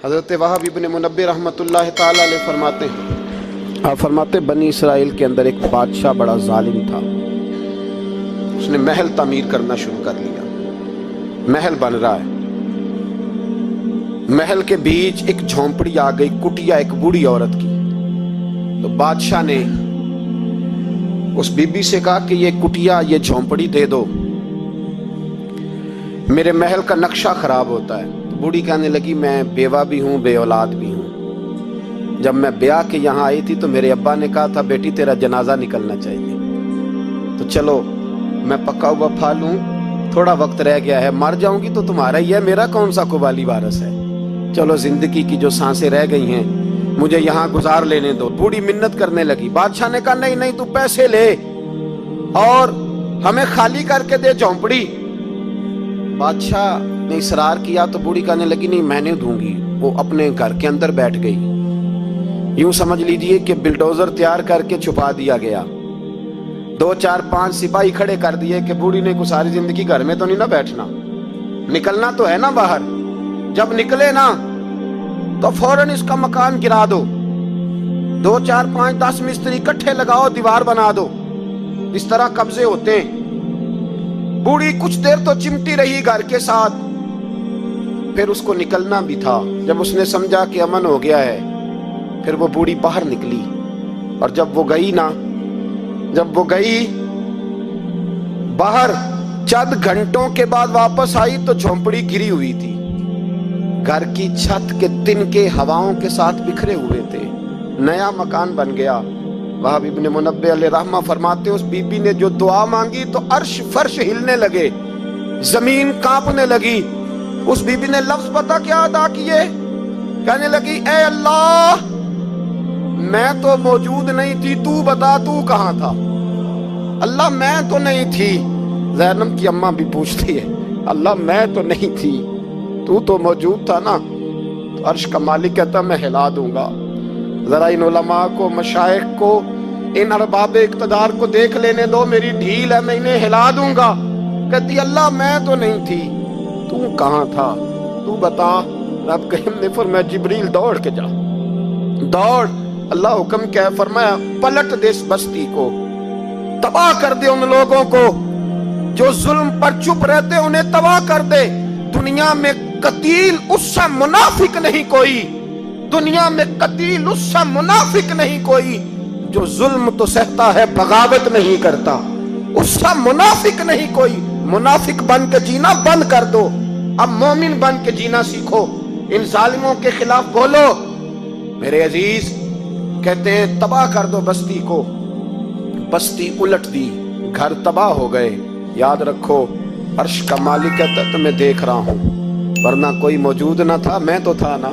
حضرت وہب ابن منبہ رحمۃ اللہ تعالی علیہ فرماتے ہیں، آپ فرماتے بنی اسرائیل کے اندر ایک بادشاہ بڑا ظالم تھا۔ اس نے محل تعمیر کرنا شروع کر لیا۔ محل بن رہا ہے، محل کے بیچ ایک جھونپڑی آ گئی، کٹیا ایک بوڑھی عورت کی۔ تو بادشاہ نے اس بی بی سے کہا کہ یہ کٹیا، یہ جھونپڑی دے دو، میرے محل کا نقشہ خراب ہوتا ہے۔ تو بوڑھی کہنے لگی میں بیوہ بھی ہوں، بے اولاد بھی ہوں۔ جب میں بیاہ کے یہاں آئی تھی تو میرے ابا نے کہا تھا بیٹی تیرا جنازہ نکلنا چاہیے، تو چلو میں پکا ہوا پھل ہوں، تھوڑا وقت رہ گیا ہے، مر جاؤں گی تو تمہارا ہی ہے، میرا کون سا قبالی وارث ہے، چلو زندگی کی جو سانسیں رہ گئی ہیں مجھے یہاں گزار لینے دو۔ بوڑھی منت کرنے لگی۔ بادشاہ نے کہا نہیں نہیں، تو پیسے لے اور ہمیں خالی کر کے دے جھونپڑی۔ بادشاہ نے اصرار کیا تو بوڑھی کہنے لگی نہیں میں نہیں دوں گی۔ وہ اپنے گھر کے اندر بیٹھ گئی۔ یوں سمجھ لیجئے کہ بلڈوزر تیار کر کے چھپا دیا گیا، 2 4 5 سپاہی کھڑے کر دیے کہ بوڑھی نے کو ساری زندگی گھر میں تو نہیں نہ بیٹھنا، نکلنا تو ہے نا باہر۔ جب نکلے نا تو فوراً اس کا مکان گرا دو، 2 4 5 10 مستری اکٹھے لگاؤ، دیوار بنا دو۔ اس طرح قبضے ہوتے ہیں۔ بوڑھی کچھ دیر تو چمٹی رہی گھر کے ساتھ، پھر اس کو نکلنا بھی تھا۔ جب اس نے سمجھا کہ امن ہو گیا ہے، پھر وہ بوڑھی باہر نکلی، اور جب وہ گئی باہر چند گھنٹوں کے بعد واپس آئی تو جھونپڑی گری ہوئی تھی، گھر کی چھت کے تنکے ہواؤں کے ساتھ بکھرے ہوئے تھے، نیا مکان بن گیا۔ وہب ابن منبہ علیہ رحمہ فرماتے اس بی بی نے جو دعا مانگی تو عرش فرش ہلنے لگے، زمین کانپنے لگی۔ اس بی بی نے لفظ پتہ کیا ادا کیے؟ کہنے لگی اے اللہ میں تو موجود نہیں تھی، تو بتا تو کہاں تھا؟ اللہ میں تو نہیں تھی۔ زینب کی اماں بھی پوچھتی ہے اللہ میں تو نہیں تھی، تو موجود تھا نا؟ تو عرش کا مالک کہتا میں ہلا دوں گا۔ ذرا ان علماء کو، مشائخ کو، ان ارباب اقتدار کو دیکھ لینے دو، میری ڈھیل ہے، میں انہیں ہلا دوں گا۔ کہتی اللہ میں تو نہیں تھی، تو کہاں تھا؟ تو بتا۔ رب کریم نے فرمایا جبریل دوڑ کے جا، دوڑ۔ اللہ حکم کیا فرمایا پلٹ دے اس بستی کو، تباہ کر دے ان لوگوں کو جو ظلم پر چپ رہتے، انہیں تباہ کر دے۔ دنیا میں قتیل اس سے منافق نہیں کوئی، دنیا میں قتیل اس سے منافق نہیں کوئی جو ظلم تو سہتا ہے بغاوت نہیں کرتا، اس سے منافق نہیں کوئی۔ منافق بن کے جینا بند کر دو، اب مومن بن کے جینا سیکھو، ان ظالموں کے خلاف بولو۔ میرے عزیز کہتے ہیں تباہ کر دو بستی کو، بستی الٹ دی، گھر تباہ ہو گئے۔ یاد رکھو عرش کا مالک کہتا ہے تو میں دیکھ رہا ہوں، ورنہ کوئی موجود نہ تھا، میں تو تھا نا۔